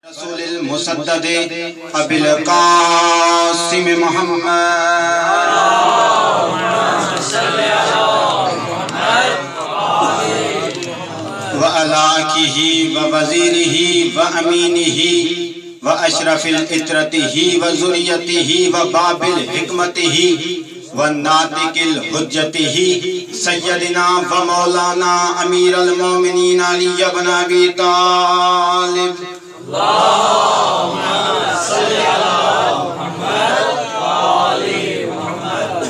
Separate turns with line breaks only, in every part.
रसूलिल मुसद्दद अबिल कासिम व अलाकिही व वज़ीरिही व अमीनिही व अशरफिल इत्रतिही व ज़ुर्रियतिही व बाबिल हिकमतिही व नातिकिल हुज्जतिही सय्यदिना व मौलाना अमीरुल मोमिनीन अली इब्न अबी तालिब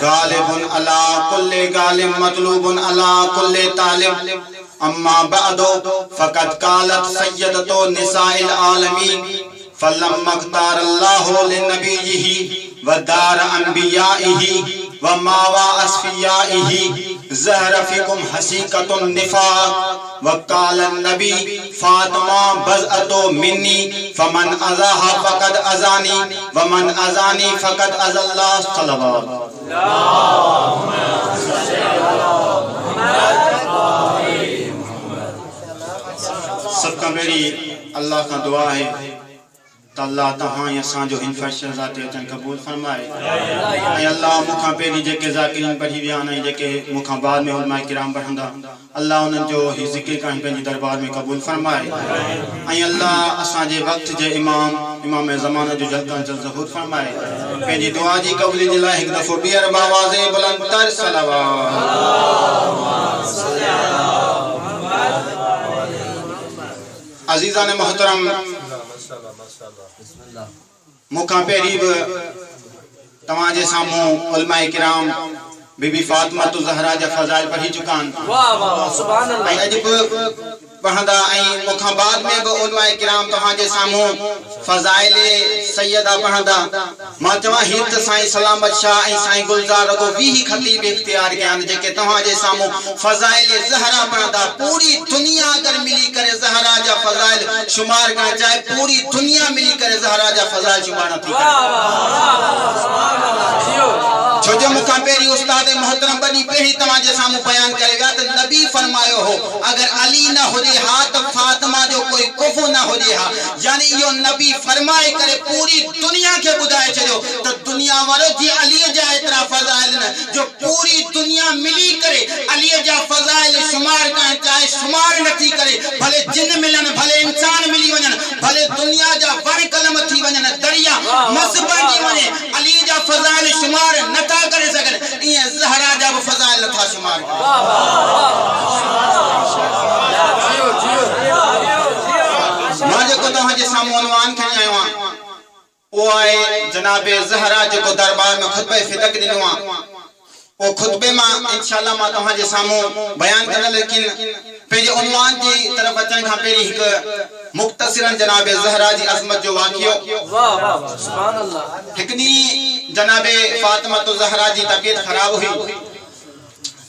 गालिबुन अला कुल्ले गालिब मतलूबुन अला कुल्ले तालिब अम्मा बअदो फ़क़द क़ालत सय्यदतु निसाइल आलमीन फलम्मा इख्तार अल्लाहु लिनबिय्यिही व दार अंबियाइही व मावा अस्फियाइही ज़हरा फ़ीकुम हसीक़तुन निफ़ाक़ व क़ाल नबी फ़ातिमा बज़अतु मिन्नी फ़मन अज़ाहा फ़क़द अज़ानी व मन अज़ानी फ़क़द अज़ल्लाह सल्लल्लाहु सबका मेरी अल्लाह का दुआ है अल्लाह तहां असांजो इन्फेक्शन ज़ाते अचन कबूल फरमाए। अल्लाह मुखां पहिरीं जेके ज़ाकिरीन पढ़ी विया आहिनि जेके मुखां बाद में उलमा किराम पढ़ंदा अल्लाह उन्हनि जो ही ज़िक्र करण पंहिंजे दरबार में कबूल फरमाए। अल्लाह असांजे वक्त जे इमाम ज़माना जो जल्द ज़हूर फरमाए। पंहिंजी दुआ जी कबूली जे लाइ हिकु दफ़ो ॿीहर बावाज़े बुलंदतर सलावत। अज़ीज़ान मोहतरम मुखां पहिरीं बि तव्हांजे साम्हूं उलमाए किराम बीबी फातिमा ज़हरा जा फ़ज़ाइल पढ़ी चुका आहिनि। अॼु बि पढ़ंदा ऐं मुखां बाद में बि उलमाए किराम तव्हांजे साम्हूं फ़ज़ाइल सैयदा पढ़ंदा। मां चवां ही त साईं सलामत शाह ऐं साईं गुलज़ार रगो 20 ख़तीब इख्तियार कया आहिनि जेके तव्हांजे साम्हूं फ़ज़ाइल ज़हरा पढ़ंदा। पूरी दुनिया अगर मिली करे ज़हरा जा फ़ज़ाइल शुमार करण चाहे पूरी दुनिया मिली करे ज़हरा जा फ़ज़ाइल शुमार नथी करे। छो जो मुखां पहिरीं उस्ताद मोहतरम बनी पहिरीं तव्हांजे साम्हूं बयान करे विया त नबी फरमायो हो अगर अली न हुजे हा त फातिमा जो कोई कुफ़ु न हुजे हा। यानी इहो नबी फरमाए करे पूरी दुनिया के बुधाए छॾियो त दुनिया वारो जी अली जा एतिरा फ़ज़ाइल न जो पूरी दुनिया मिली करे अली जा फ़ज़ाइल शुमार करण चाहे शुमार नथी करे। भले जिन मिलन भले इंसान मिली वञन भले दुनिया जा वण कलम थी वञन दरिया मस बणजी वञे अली जा फ़ज़ाइल शुमार नथा करे सघन ईअं ज़हरा जा बि फ़ज़ाइल नथा शुमार कनि। मां जेको तव्हांजे साम्हूं उनवान खणी आयो आहियां उहो आहे जनाबे ज़हरा जेको दरबार में ख़ुतबे फ़िदक ॾिनो आहे। वो खुतबे में इंशाअल्लाह मां तव्हांजे साम्हूं बयान कंदुमि लेकिन पंहिंजे उनवान जी तरफ़ अचण खां पहिरीं हिकु मुख़्तसिरन जनाबे ज़हरा जी अज़मत जो वाक़ियो। हिकु ॾींहुं जनाबे फातिमा ज़हरा जी तबीयत ख़राब हुई।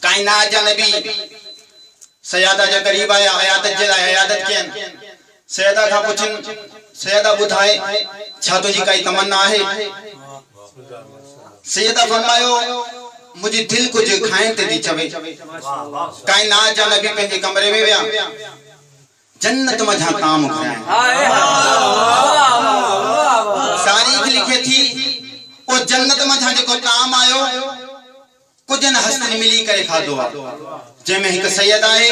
कायनात जा नबी सैयदा जे क़रीब आया अयादत जे लाइ अयादत कयनि। सैयदा खां पुछनि सैयदा ॿुधाए छा तुंहिंजी काई तमन्ना आहे? सैयदा फरमायो मुझे दिल कुछ खाएं ते दी चवे। कायनात जा नबी पंहिंजे कमरे में विया जन्नत मझा ताम खाएं। तारीख लिखे थी वो जन्नत मझा जेको ताम आयो कुझन हसन मिली करे खाधो आहे जंहिंमें हिकु सैयद आहे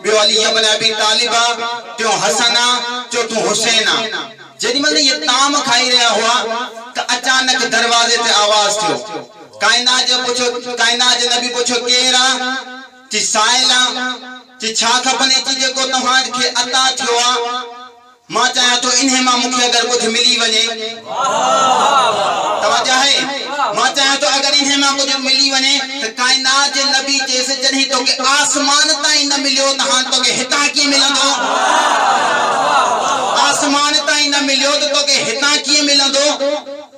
ॿियो अली इब्न अबी तालिब आहे टियों हसन आहे चौथों हुसैन आहे। जेॾीमहिल ये ताम खाई रहिया हुआ त अचानक दरवाजे ते आवाज़ थियो। कायनात जे नबी पुछो केर आ? चि साइल आ। चि छा खपने चि जेको तव्हांखे अता थियो आ मां चाहियां थो इन्हे मां मूंखे अगर कुछ मिली वञे तव्हां चाहे मां चाहियां थो अगर इन्हे मां कुछ मिली वञे त कायनात जे नबी चएसि जॾहिं तोखे आसमान ताईं न मिलियो त हाणे तोखे हितां कीअं मिलंदो? आसमान ताईं न मिलियो त तोखे हितां कीअं मिलंदो?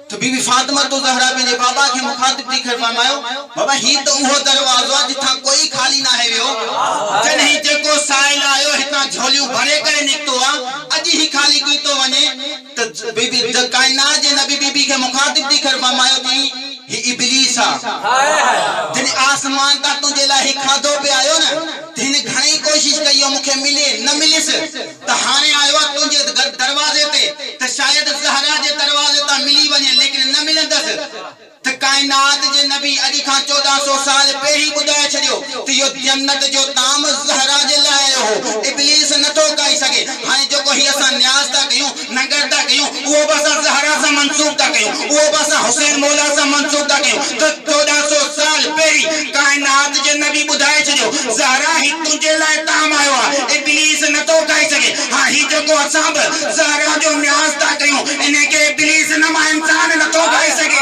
तो बीबी फातिमा ज़हरा पंहिंजे बाबा खे मुखातिब थी करे फरमायो बाबा ही तो उहो दरवाज़ो आहे जिथां कोई खाली ना है वियो। जॾहिं जेको साइल आयो हितां झोलियूं भरे करे निकतो आहे अॼु ही खाली की तो वञे त बीबी कायनात जे नबी बीबी खे मुखातिब थी करे फरमायो थी ही इब्लीस आहे जिन आसमान तां तुंहिंजे लाइ खाधो पे आयो न तिन घणी कोशिश कई मुखे मिले न मिलिस त हाणे आयो तुंहिंजे दरवाजे ते त कायनात जे नबी अॼु खां 1400 साल पहिरीं ॿुधाए छॾियो त इहो जन्नत जो ताम ज़हरा जे लाइ हो, इब्लीस नथो कई सघे। हाणे जेको ही असां न्याज़ था कयूं, नंगर था कयूं, उहो बि असां ज़हरा सां मंसूब था कयूं, उहो बि असां हुसैन मौला सां मंसूब था कयूं। त 1400 साल पहिरीं कायनात जे नबी ॿुधाए छॾियो ज़हरा ही तुंहिंजे लाइ ताम आयो आहे, इब्लीस नथो कई सघे। हाँ, ही जेको असां बि ज़हरा जो न्याज़ था कयूं, इन खे इब्लीस न मां इंसान नथो कई सघे।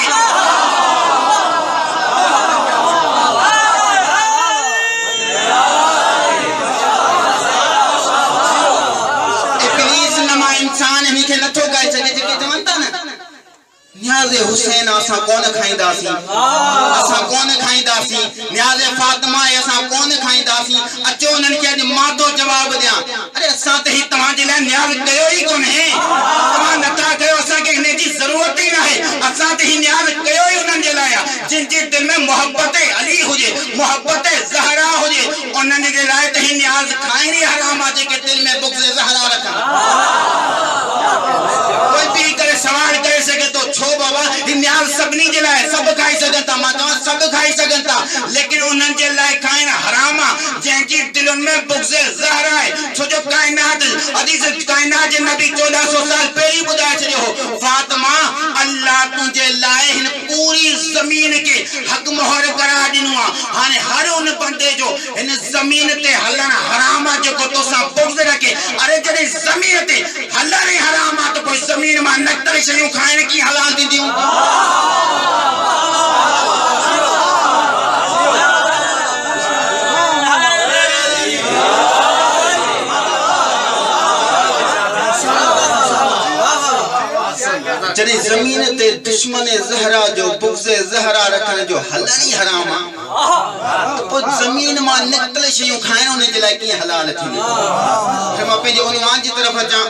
इंसान ही के नथो गाए सके। जेके चवन था न न्याज़े हुसैन असां कोन खाईंदासीं, असां कोन खाईंदासीं, न्याज़े फातिमा असां कोन खाईंदासीं। अचो उन्हनि खे अॼु मां थो जवाब ॾियां। अरे असां त ही तव्हांजे लाइ न्याज़ कयो ई कोन्हे, तव्हां नथा कयो, असांखे हिन जी ज़रूरत ई नाहे। असां त ही न्याज़ कयो ई उन्हनि जे लाइ आहे जिन जे दिल में मोहब्बत अली हुजे, मोहब्बत ज़हरा हुजे, उन्हनि जे लाइ त ही न्याज़ खाइण ई हराम आहे। जेके दिल में बुग़्ज़ ज़हरा रखनि। कोई भी करे सवाल करे सके तो छो बाबा ही न्याज़ सभिनी जे लाइ, सब खाई सघनि था, मां चवां सब खाई सघनि था, लेकिन उन्हनि जे लाइ खाइण हराम आहे जंहिंजी दिलनि में बुग़्ज़ ज़हरा आहे। छो जो कायनात हदीस कायनात जे नबी 1400 साल पहिरीं ॿुधाए छॾियो हो, फातिमा अल्लाह तुंहिंजे लाइ हिन पूरी ज़मीन खे हक़ मोहर करार ॾिनो आहे। हाणे हर उन बंदे जो हिन ज़मीन ते हलण हराम आहे जेको तोसां बुग़्ज़ रखे। अरे जॾहिं ज़मीन ते हलण ई हराम आहे त पोइ ज़मीन मां नक़ल शयूं खाइण कीअं हलाल थींदियूं? जॾहिं ज़मीन ते दुश्मन ज़हरा जो बुग़्ज़ ज़हरा रखण जो हलण ई हराम आहे त पोइ ज़मीन मां निकतल शयूं खाइण उन जे लाइ कीअं हलाल थींदी? मां पंहिंजे उनवान जी तरफ़ अचां।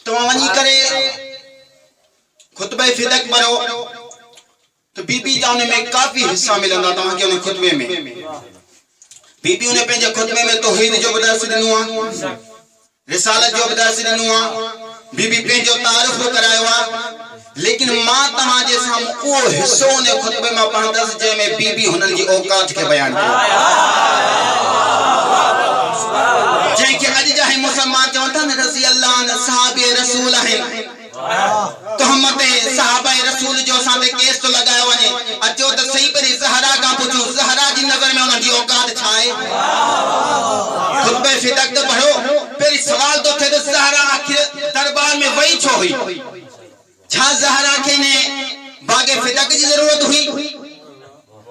तव्हां वञी करे खुतबे फिदक पढ़ो तो बीबी जा उन में काफ़ी हिस्सा मिलंदा तव्हांखे उन खुतबे में। बीबी उन पंहिंजे खुतबे में तौहीद जो बि दर्स ॾिनो आहे, रिसालत जो बि दर्स ॾिनो आहे, बीबी पंहिंजो तारुफ़ करायो आहे। लेकिन मां तव्हांजे साम्हूं उहो हिस्सो उन खुतबे में पढ़ंदसि जंहिंमें बीबी हुननि जी औकात खे बयान कई, जंहिंखे अॼु जा मुसलमान चवनि था न रज़ी अल्लाह अन सहाबे रसूल आहिनि। तोहमत सहाबा रसूल जो असां ते केस तो लगायो वञे। अचो त सही पहिरीं ज़हरा खां पुछूं ज़हरा जी नज़र में उन्हनि जी औकात छा आहे। खुतबे फिदक त पढ़ो, पहिरीं सवाल तो थिए त ज़हरा आखिर दरबार में वही छो हुई? छा ज़हरा खे ने बागे फिदक जी ज़रूरत हुई?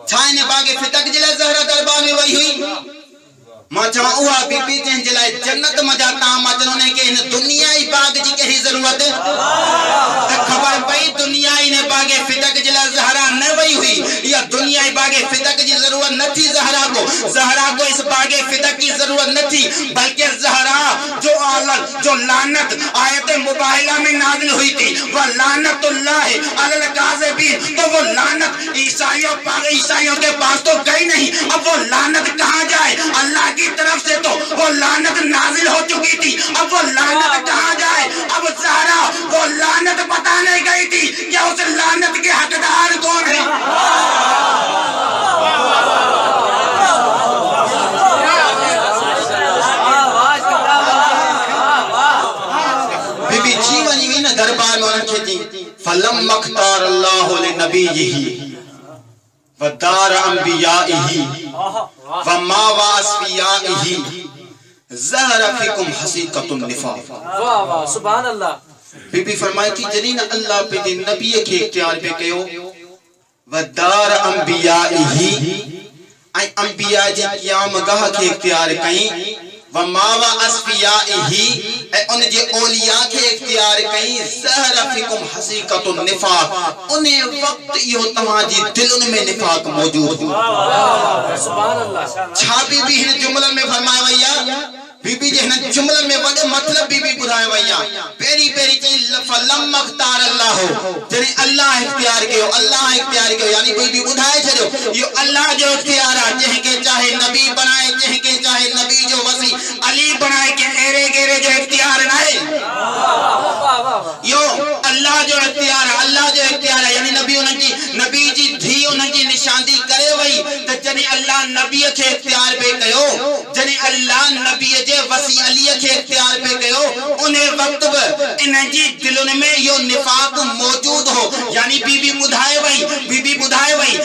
छा इन बागे फिदक जे लाइ ज़हरा दरबार में वही हुई? मां चवां उहा बीबी जंहिंजे लाइ जन्नत मजा ताम अचनि उन खे हिन दुनियाई बाग जी कहिड़ी ज़रूरत? त ख़बर पई दुनियाई ने बागे फिदक जे लाइ ज़हरा न वही हुई। या दुनियाई बागे फिदक जी ज़रूरत न थी ज़हरा को इस बागे फिदक की ज़रूरत न थी, बल्कि ज़हरा जो आलत जो लानत आयत मुबाहिला में नाज़िल हुई थी, वह लानतुल्लाह अलल काज़िबीन, तो वो लानत ईसाइयों के पास तो गई नहीं। अब वो लानत कहाँ जाए? अल्लाह की तरफ से तो वो लानत नाजिल हो चुकी थी, अब वो लानत कहाँ जाए? अब ज़हरा वो लानत बताने गई थी क्या उस लानत के हकदार कौन है? बीबी जीवन ही न दरबार में उनके जी फलम मख्तार अल्लाह ले नबीही वदार अंबियाही वमा वासफियाही ज़हरा फिकुम हसीकतुन निफाक। वाह वाह सुभान अल्लाह। बीबी फरमाई थी जॾहिं न अल्लाह पंहिंजे नबी खे इख्तियार पे कयो वदार अंबियाही ऐं अंबिया जी क़यामगाह खे इख्तियार कई वमावा अस्फियाही ऐं उन जे औलिया खे इख्तियार कई ज़हरा फिकुम हसीकतुन निफाक। उन वक्त इहो तव्हांजी दिलनि में निफाक मौजूद हो। सुभान अल्लाह। छा बीबी हिन जुमलनि में फरमायो वई आहे? बीबी जे हिन जुमलनि में वॾो मतलब बीबी ॿुधायो वई आहे। पहिरीं चई फलम मख्तार अल्लाह हो, जॾहिं अल्लाह इख्तियार कयो यानी बीबी ॿुधाए छॾियो इहो अल्लाह जो इख्तियार आहे। जंहिंखे चाहे नबी बनाए, जंहिंखे चाहे नबी जो वसी अली बनाए के एरे गेरे जो इख्तियार नाहे। यो अल्लाह जो इख्तियार है, अल्लाह जो इख्तियार है। यानी नबी उन्हनि जी अल्लाह नबी के इख्तियार पे कयो, जने अल्लाह नबी जे वसी अली के इख्तियार पे कयो, उन्हें वक्त इन जी दिलों में यो निफाक मौजूद हो। यानी बीबी बुधाए वही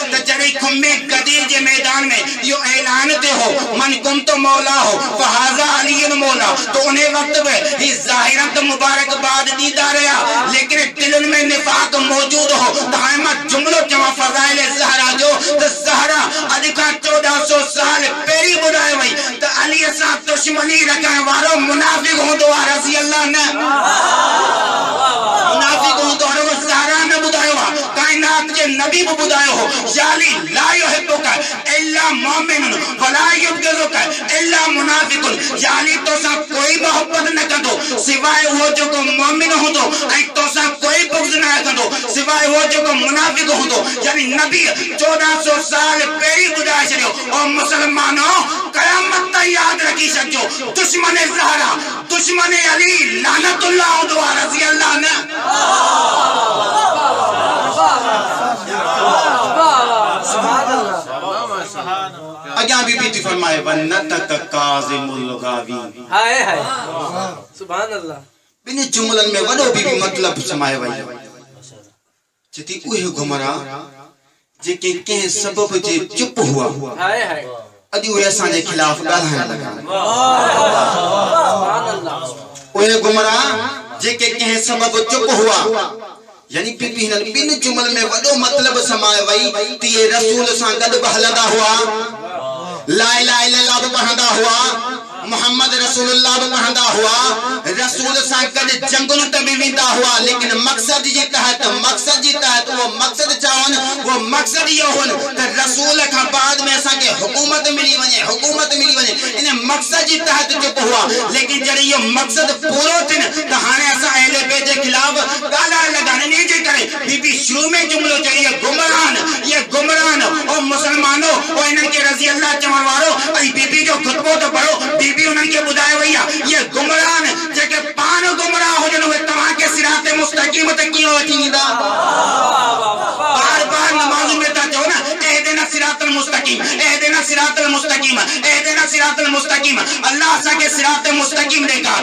तो जड़े खुम्मे गदीर जे मैदान में यो ऐलान ते हो मन कुम तो मौला हो फहाजा अली मौला, तो उन्हें वक्त ही जाहिरन तो मुबारकबाद दीदा रहा, लेकिन दिलों में निफाक मौजूद हो। तो हम जुमलो जमा फजाइल ज़हरा जो तो ज़हरा अधिका 1400 साल पेरी बुधाए वही तो अली सा दुश्मनी रखने वालो मुनाफिक हो दो रज़ी अल्लाह ने मुनाफिक हो दो ज़हरा ने बुधायो कायनात के नबी को बुधायो हो याली ला युहिब्बुका इल्ला मुमिनुन वला युबग़िज़ुका इल्ला मुनाफिकुन, याली तो सा कोई मोहब्बत न कंदो सिवाय वो जो को मोमिन हो दो, तो सा कोई बुग़्ज़ न कंदो सिवाय वो जो को मुनाफिक हो दो। यानी नबी 1400 साल पेरी बुधाए छड़ियो। और मुसलमानों कयामत तक याद रखी सजो दुश्मन ज़हरा दुश्मन अली लानतुल्लाह रज़ी अल्लाह ने अग्या बीबी ती फरमाए वन्नतक काज़िमुल गावी।
हाय हाय सुभान अल्लाह।
बिन जुमलन में वडो बीबी मतलब समाए वई जति उहे गुमरा जेके के सबब जे चुप हुआ।
हाय हाय
अदी उहे असा जे खिलाफ गाल्हाण लगा।
सुभान अल्लाह।
उहे गुमरा जेके के सबब चुप हुआ। यानी बीबी हिनन बिन जुमल में वडो मतलब समाए वई ती रसूल सा गद बहलदा हुआ, ला इलाहा इल्लल्लाह पढ़ंदा हुआ, मोहम्मद रसूलुल्लाह पढ़ंदा हुआ, रसूल सा गद जंगल तभी विंदा हुआ, लेकिन मकसद जी तहत वो मकसद चावन वो मकसद यो होन त रसूल का बाद में असा के हुकूमत मिली वने इन मकसद जी तहत चुप हुआ। लेकिन जड़ी यो मकसद पूरो थिन त हाने असा अहले बैत के खिलाफ गाला लगाने नहीं जे करे। बीबी शुरू में जुमलो चई ये गुमरान और मुसलमानों और इनन के रज़ी अल्लाह चवण वारो आई बीबी जो खुतबो तो पढ़ो बीबी उनन के बुधाए वैया ये गुमरान जेके पान गुमराह हो जनो तवा के सिराते मुस्तकीम ते कियो थींदा। बार नमाज में ता जो ना एहदिना सिरातल मुस्तकीम अल्लाह सा के सिराते मुस्तकीम देखा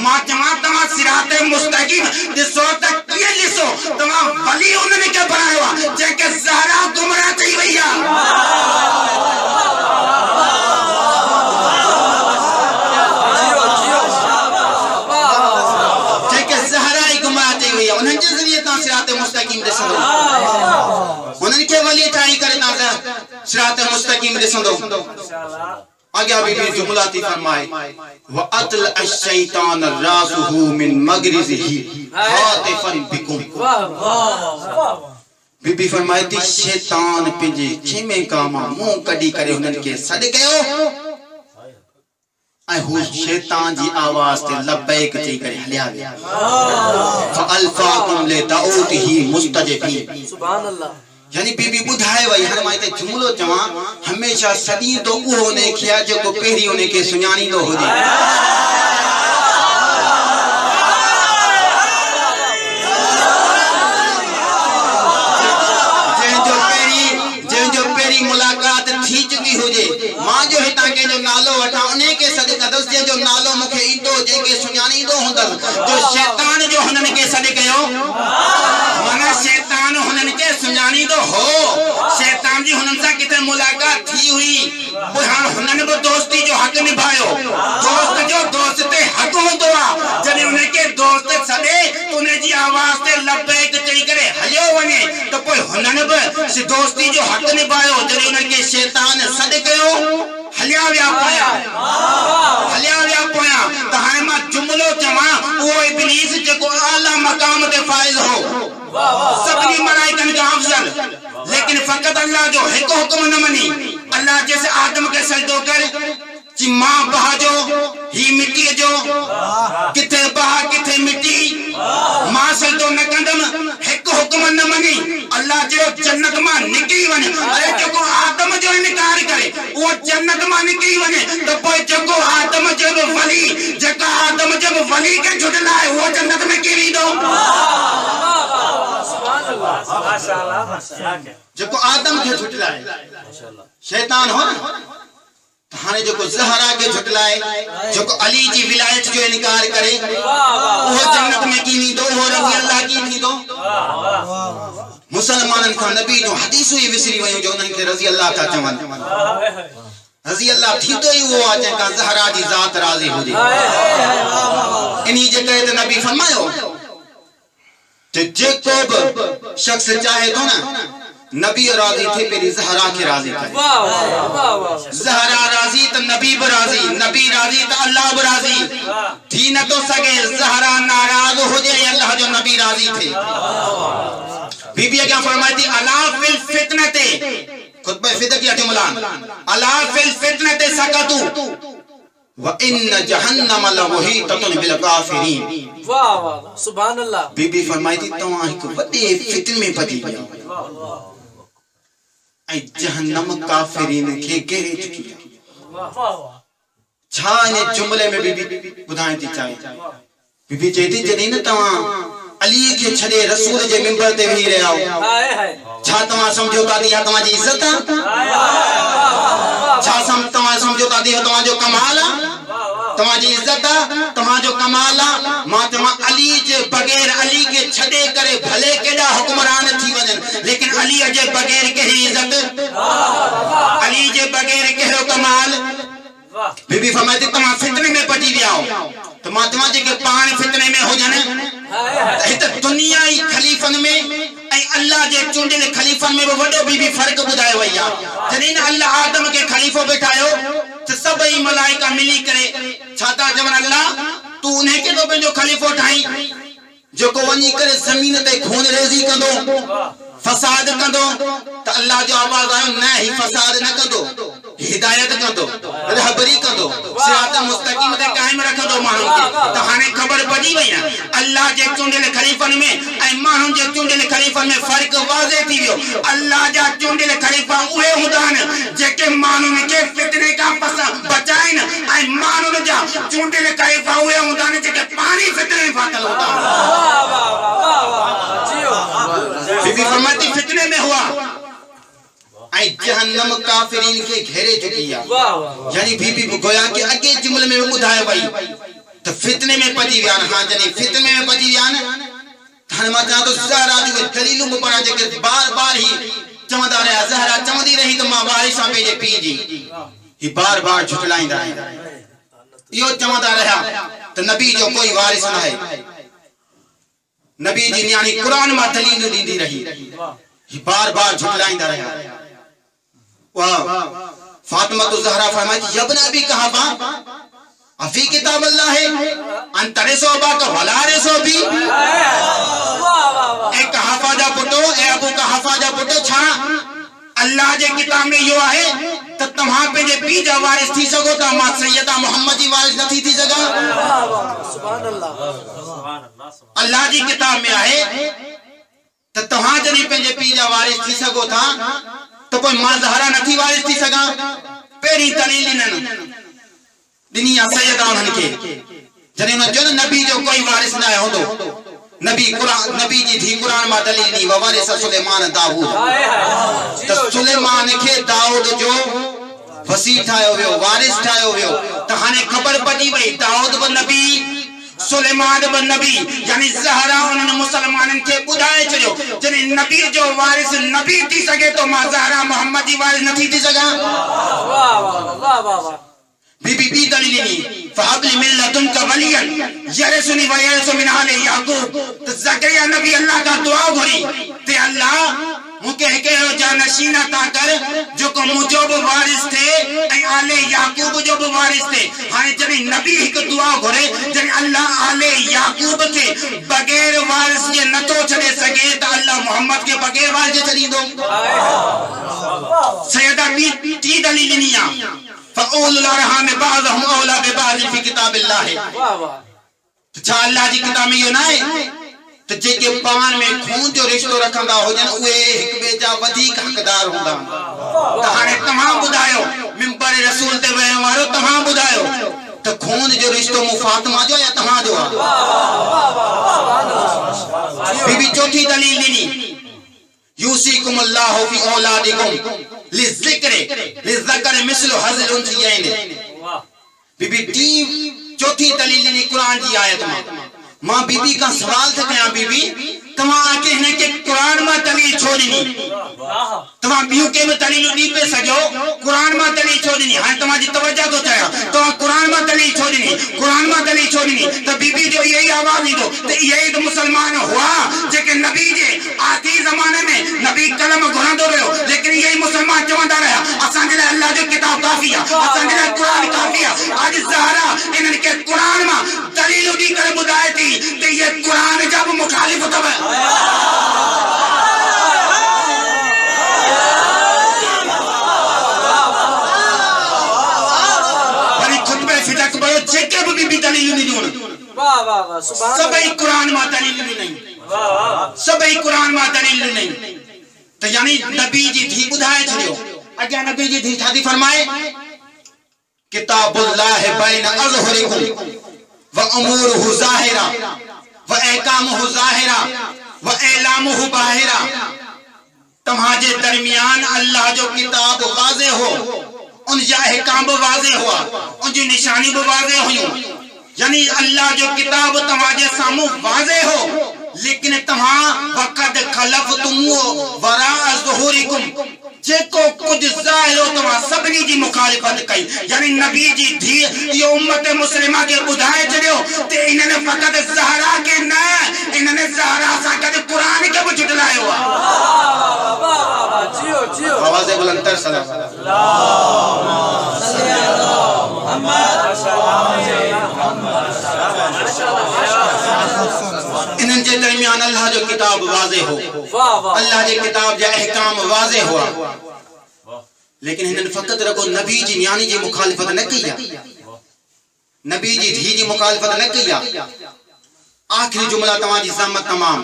मां जमा तवा सिराते मुस्तकीम दिसो तक ये लिसो तवा वली उन्होंने के बनाया जेके ज़हरा गुमराह थी भैया। उन्हनि जे ज़रिए ता सिराते मुस्तकीम ॾिसंदो उन्हनि के वली ठाही करे ता सिराते मुस्तकीम ॾिसंदो। आगे बीबी जुमला थी फरमाए व अतल अश-शैतान रासुहु मिन मगरिज़िही हातिफन बिकुम। बीबी फरमाए थी शैतान पिंजे छेमे कामा मुंह कढी करे उन्हनि के सॾ कयो ऐं शैतान जी आवाज ते लब्बैक चई करे हलिया विया फअल्फाकुम लिदाउतिही मुस्तजबीन।
सुभान अल्लाह।
यानी बीबी बुधाए वई हर मां ते जुमलो चवा हमेशा सदी तो उहो ने किया जो को पहिरी उन्हें के सुञाणी दो हो जे। मुलाकात थी चुकी हुजे मां जो हिता के जो नालो वठा उन्हें के सद कदस जे जो नालो मुखे ईंदो जेके सुञाणी दो हुंदस तो शैतान जो हुनन के सद कयो माना शैतान हुनन के सुञाणी दो हो। शैतान जी हुनन सा किथे मुलाकात थी हुई हां हुनन बि दोस्ती जो हक निभायो। दोस्त जो दोस्त ते हक होंदो आ जने उन्हें के दोस्त सदे उन्हें जी आवाज ते लब्बैक चई करे हलियो वने तो कोई हुनन बि दोस्ती जो हक निभायो जने उन्हें के शैतान सद कयो हलिया विया पोया त हाणे मां जुमलो चवा वो इब्लीस जो आला मकाम ते फाइज हो सबनी मलाइकन का अफजल, लेकिन फकत अल्लाह जो एक हुक्म न मनी। अल्लाह जैसे आदम के सजदो कर कि मां बहा जो ही मिट्टी जो किथे बहा किथे मिट्टी मां सजदो न कंदम एक हुक्म न मनी। अल्लाह जो जन्नत मां निकली वने अरे जो आदम जो इनकार करे वो जन्नत मां निकली वने तो कोई जो आदम जब वली जका आदम जब वली के छुटलाए वो जन्नत में केरी दो। सुभान अल्लाह। जो आदम के झुटलाए शैतान हो ना हाने जो ज़हरा के झुटलाए जो अली जी विलायत जो इनकार करे वो जन्नत में की नहीं दो वो रज़ी अल्लाह की नहीं दो मुसलमानन का नबी जो हदीस हुई विसरी वयो जो उन्हनि के रज़ी अल्लाह का चवन रज़ी अल्लाह थी तो ही वो आ जंहिंखां ज़हरा जी ज़ात राज़ी हुजे इन्ही जे करे त नबी फरमायो ते जेको बि शख्स चाहे तो ना नबी राजी थे पेरी ज़हरा के राजी करे ज़हरा राजी तो नबी भी राजी नबी राजी तो अल्लाह भी राजी थी न तो सके ज़हरा नाराज हो जाए अल्लाह जो नबी राजी थे बीबी क्या फरमाई थी अला फिल फितनते खुतबा फितर की अटे मुलान अला फिल फितनते सकतु व इन्न जहन्नम लमुहीततुन बिल काफिरीन
वाह वाह सुभान अल्लाह
बीबी फरमाई थी तवां एक वडे फितन में पजी विया ऐ जहन्नम काफिरीन के घेरे चुकी छा इन जुमले में बीबी बुधाई थी चाहे बीबी चेती जदी न तवां अली के छड़े रसूल जे मिंबर ते वही रहे आओ छा तवां समझो ता दिया तवां जी इज्जत छा तवां समझो ता दिया तवां जो कमाल तवां जी इज्जत तवां जो कमाल मां तवां अली जे बगैर अली के छड़े करे भले केडा हुक्मरान थी वजन लेकिन अली जे बगैर के ही इज्जत अली जे बगैर केरो कमाल बीबी फरमाती तवां फितने में पटी विया तो मां तवां जे के पान फितने में हो जने त दुनिया ही खलीफन में ऐ अल्लाह जे चुंडल खलीफन में वडो बीबी फर्क बुधायो वया जने अल्लाह आदम के खलीफो बैठायो तो सबई मलाइका मिली करे छाता जवन अल्लाह तू उन्हें के तो जो खलीफो ठाई जो को वनी करे जमीन ते खून रेजी कंदो फसाद कंदो तो अल्लाह जो आवाज आयो न ही फसाद न कंदो हिदायत कंदो रहबरी कंदो सिरात मुस्तकीम ते कायम रखंदो माण्हू के तो हाने खबर पड़ी वई अल्लाह जे चुंडल खलीफन में ऐ माण्हू जे चुंडल खलीफन में फर्क वाज़े थी वियो अल्लाह जा चुंडल खलीफा उहे हुदान जेके माण्हू के फितने का बचाइन ऐ माण्हू जा चुंडल खलीफा उहे हुदान जेके पानी फितने में फातल हुदा बीबी फरमाती फितने में हुआ ऐ जहन्नम काफिरीन के घेरे चुकिया यानी बीबी गोया के अगे जुमले में बुधाए वई तो फितने में पजी विया हां जने फितने में पजी विया न धनमा जा तो ज़हरा जो दलील मुबरा जे बार-बार ही चमदा रहा ज़हरा चमदी रही तो मां वारिसा पे जे पी जी ही बार-बार झुटलाइंदा यो चमदा रहा तो नबी जो कोई वारिस ना है नबी जी यानी कुरान में दलील दींदी रही ही बार-बार झुटलाइंदा रहा वाह फातिमा तो ज़हरा फरमाती यब्न अबी कहाबा अफी किताब अल्लाह है अंतरे सोबा का वलारे सोबी एक हफाजा पुटो ए अबू का हफाजा पुटो छा अल्लाह जे किताब में यो है त तव्हां पे जे पी जा वारिस थी सको ता मां सैयदा मोहम्मद जी वारिस नथी थी सगा सुभान अल्लाह अल्लाह जी किताब में आहे त तव्हां जने पे जे पी जा वारिस थी सको था तो कोई मां ज़हरा नथी वारिस थी सगा पेरी दलील न दुनिया सैयदा उन्हन के जने न जो नबी जो कोई वारिस ना होंदो नबी कुरान नबी जी थी कुरान में दलील दी वारिस सुलेमान दाऊद तो सुलेमान के दाऊद जो वसी ठायो वियो वारिस ठायो वियो तो हाने खबर पड़ी वई दाऊद ब नबी सुलेमान ब नबी यानी ज़हरा उन्हनि मुसलमानन के बुधाए छयो जने नबी जो वारिस नबी थी सके तो मां ज़हरा मोहम्मद जी वारिस नथी थी सगा वाह वाह वाह बीबी बी दलीली फहबली मिल्लतुन का वलियन यरसुनी व यरसु मिन आले याकूब तो ज़करिया नबी अल्लाह का दुआ भरी ते अल्लाह मुके के जानशीना ता कर जो को मुजो वारिस थे ए आले याकूब जो वारिस थे हाने जने नबी एक दुआ भरे जने अल्लाह आले याकूब के बगैर वारिस के न तो चले सके तो अल्लाह मोहम्मद के बगैर वारिस चली दो सैयदा बी ती दलीलिया फऊल लरहम बाज़हुम औला बिबाज़ फी किताबिल्लाह वाह वाह तो छा अल्लाह जी किताब में यो ना है तो जेके पान में खून जो रिश्तो रखंदा हो जन उए एक बेजा वधिक हकदार हुंदा तो हाने तमाम बुधायो मिंबर रसूल ते वे वारो तमाम बुधायो तो खून जो रिश्तो मु फातिमा जो या तहां जो बीबी चौथी दलील दी यूसीकुमुल्लाहु फी औलादिकुम लिज़्ज़करि मिस्लु हज़्ज़िल उन्सियैन। बीबी टी चौथी दलील ने कुरान की आयत में मां बीबी का सवाल थे कया बीबी तमा आके ने के कुरान में दलील छोड़नी तमा बियो के में दलील नी पे सजो कुरान में दलील छोड़नी हां तमा जी तवज्जो तो चाहे तो कुरान में दलील छोड़नी तो बीबी जो यही आवाज दी दो तो यही तो मुसलमान हुआ जेके नबी जे आखिरी जमाने में नबी कलम घुरा दो रहो लेकिन यही मुसलमान चवंदा रहा असन जे अल्लाह जो किताब काफी है असन जे कुरान काफी है। आज ज़हरा इनन के कुरान में दलील दी कर बुधाए थी तो ये कुरान जब मुखालिफ तब भी दलील नहीं दून
वाह वाह वाह सुभान
सबई कुरान में दलील नहीं सबई कुरान में दलील नहीं तो यानी नबी जी थी बुधाए छो अगे नबी जी थी शादी फरमाए किताबुल्लाह बैन अज़हरिकुम व उमूरुहु ज़ाहिरा व अहकामुहु ज़ाहिरा व इलामुहु बाहिरा। तुम्हारे दरमियान अल्लाह जो किताब वाज़े हो उन जा अहकाम वाज़े हुआ उन जी निशानी वाज़े हुई यानी अल्लाह जो किताब तुम्हारे सामू वाज़े हो लेकिन तमा वक़द खलफ़तुम वरा ज़ुहूरिकुम जेको कुछ ज़ाहिर हो तमा सबनी जी मुखालिफत कई यानी नबी जी थी ये उम्मत मुस्लिमा के बुधाए चढ़ो ते इन्होंने फकत ज़हरा के न इन्होंने ज़हरा सा कदे कुरान के भी झुटलायो
जियो जियो
आवाज़ बुलंदतर सलाम इनन जे दरमियान अल्लाह जो किताब वाज़े हो अल्लाह जे किताब जे अहकाम वाज़े हुआ लेकिन इनन फकत रखो नबी जी यानी जी मुखालिफत न किया नबी जी धी जी मुखालिफत न किया। आखिरी जुमला तमाजी ज़म्मत तमाम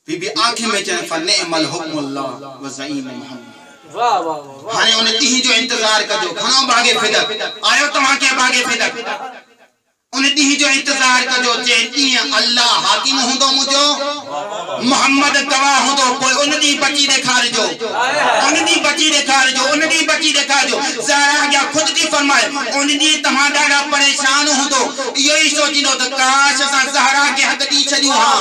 बीबी आखिर में चने फनिअमल हुक्मुल्लाह व ज़ईम मोहम्मद
वाह वाह वाह
हाने उन्हें ती जो इंतजार कर जो खाना बागे फिदक आयो तमा के बागे फिदक उन्हें ती जो इंतजार कर जो जेती अल्लाह हाकिम हुंदो मुजो मोहम्मद गवाह हुंदो कोई उन्हें बची दिखार जो ज़हरा क्या खुद की फरमाए उन्हें तमाडारा परेशान हुंदो यही सोचिनो तो काश असा ज़हरा के हक दी छडियो हां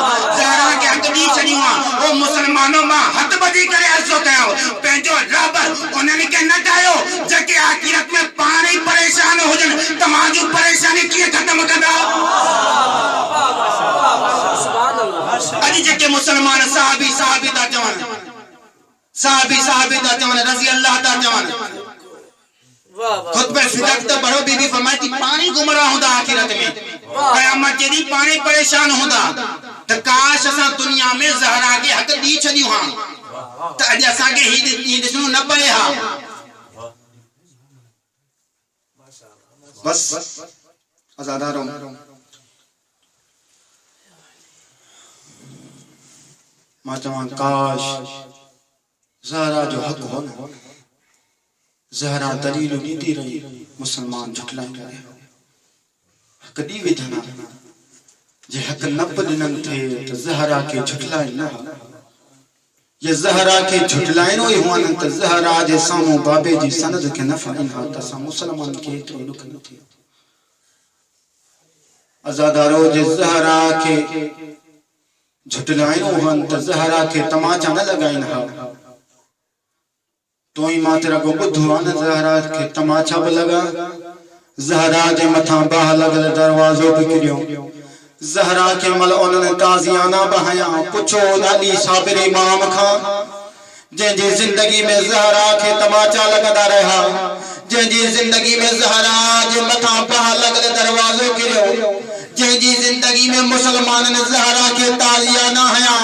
ओ मुसलमानों मा हद बदी करे असो कयो पेंजो रब उन्हें के न चायो जके आखिरत में पानी परेशान हो जन तमाजू परेशानी की खत्म कर दो
सुभान अल्लाह
अजी जके मुसलमान साहबी ता जवान रज़ी अल्लाह ता जवान
वाह वाह
खुद पे फिदक तो बड़ो बीबी फरमाती पानी गुमराह होता आखिरत में कयामत जेदी पानी परेशान होता तो काश असा दुनिया में ज़हरा के हक दी छडियो हां तो अज असा के ही दिसनो न पए हा बस आजादारों मां चवां काश ज़हरा जो हक हो न ज़हरा दलील नी दी रही मुसलमान झुटलाए रहे कदी विधना जे हक न पदनन थे तो ज़हरा के झुटलाए न ये ज़हरा के झुटलाए नो हुआन तो ज़हरा जे सामू बाबे जी सनद के न फइन हा त सा मुसलमान के तो दुख न थी आजादारो जे ज़हरा के झुटलाए नो हुआन तो ज़हरा के तमाचा न लगाइन हा तो ही मातरा को बुधवान ज़हरा के तमाचा भी लगा ज़हरा जे मथा बाह लगल दरवाजो भी किरियो ज़हरा के मल उन्होंने ताजियाना बहाया पुछो अली साबिर इमाम खां जंहिंजी जिंदगी में ज़हरा के तमाचा लगदा रहा जंहिंजी जिंदगी में ज़हरा जे मथा बाह लगल दरवाजो किरियो जंहिंजी जिंदगी में मुसलमान ने ज़हरा के ताजियाना हया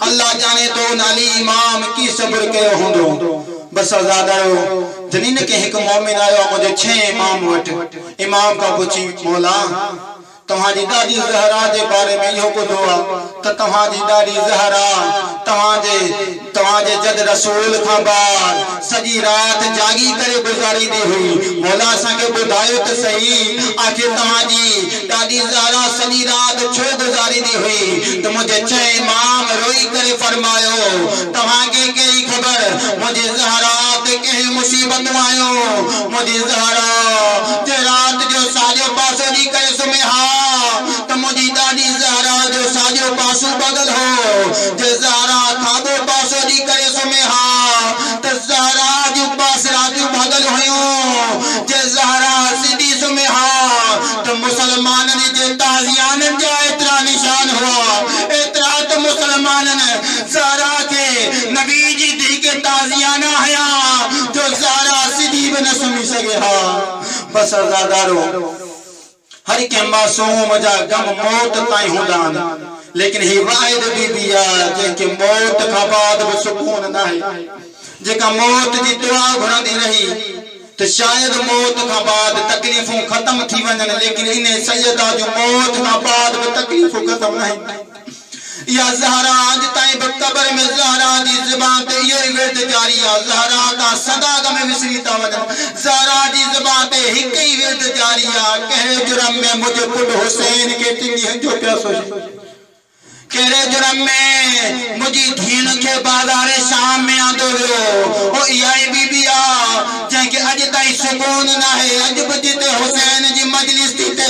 अल्लाह जाने तो अली इमाम की सब्र के होंदो बस आजादारो जनीन के एक मोमिन आयो मुझे 6 इमाम वट इमाम का पूछी मौला तुम्हारी दादी ज़हरा के बारे में यो बुधो तो तुम्हारी दादी ज़हरा तवाजे जद रसूल का बाद सजी रात जागी करे गुजारी दी हुई मौला सा के बुधायो तो सही आखिर तुम्हारी दादी ज़हरा सजी रात छो गुजारी वेंदी हुई त मुझे छह इमाम रोई करे फरमायो तव्हां के कई खबर मुझे ज़हरा ते कहीं मुसीबत आयो मुझे ज़हरा जे रात जो साजो पासो दी करे सुमेहा त मुझी दादी ज़हरा जो साजो पासो बदल हो जे ज़हरा खाबो पासो दी करे सुमेहा त ज़हरा जो पास रात बदल होयो जे ज़हरा सिदी सुमेहा त मुसलमान ने जे ताजियान जा इतना निशान हुआ इतना तो मुसलमान ने ज़हरा के नबी जी दी के ताजियाना हया जो ज़हरा सिदी भी न सुनी सके हा बस अज़ादारो हर के मासूम जा गम मौत ताई हुंदा लेकिन ही वाहिद बीबी जेके मौत का बाद भी सुकून ना है जेका मौत जी दुआ घुरंदी रही तो शायद मौत का बाद तकलीफों खत्म थी वजन लेकिन इन्हें सैयदा जो मौत का बाद भी तकलीफों खत्म नहीं या ज़हरा आज ताई कब्र में ज़हरा दी ज़बान ते ये विरद जारी है ज़हरा का सदा गम विसरीता वजन ज़हरा दी ज़बान ते हिक ही विरद जारी है कहे जुर्म में मुझे पुल हुसैन के तिंगी जो प्यासो केरे जुर्म में मुझी धीन के बाजारे शाम में आंदो वियो ओ याई बीबिया जेके अज ताई सुकून ना है अज बजते हुसैन जी मजलिस थी ते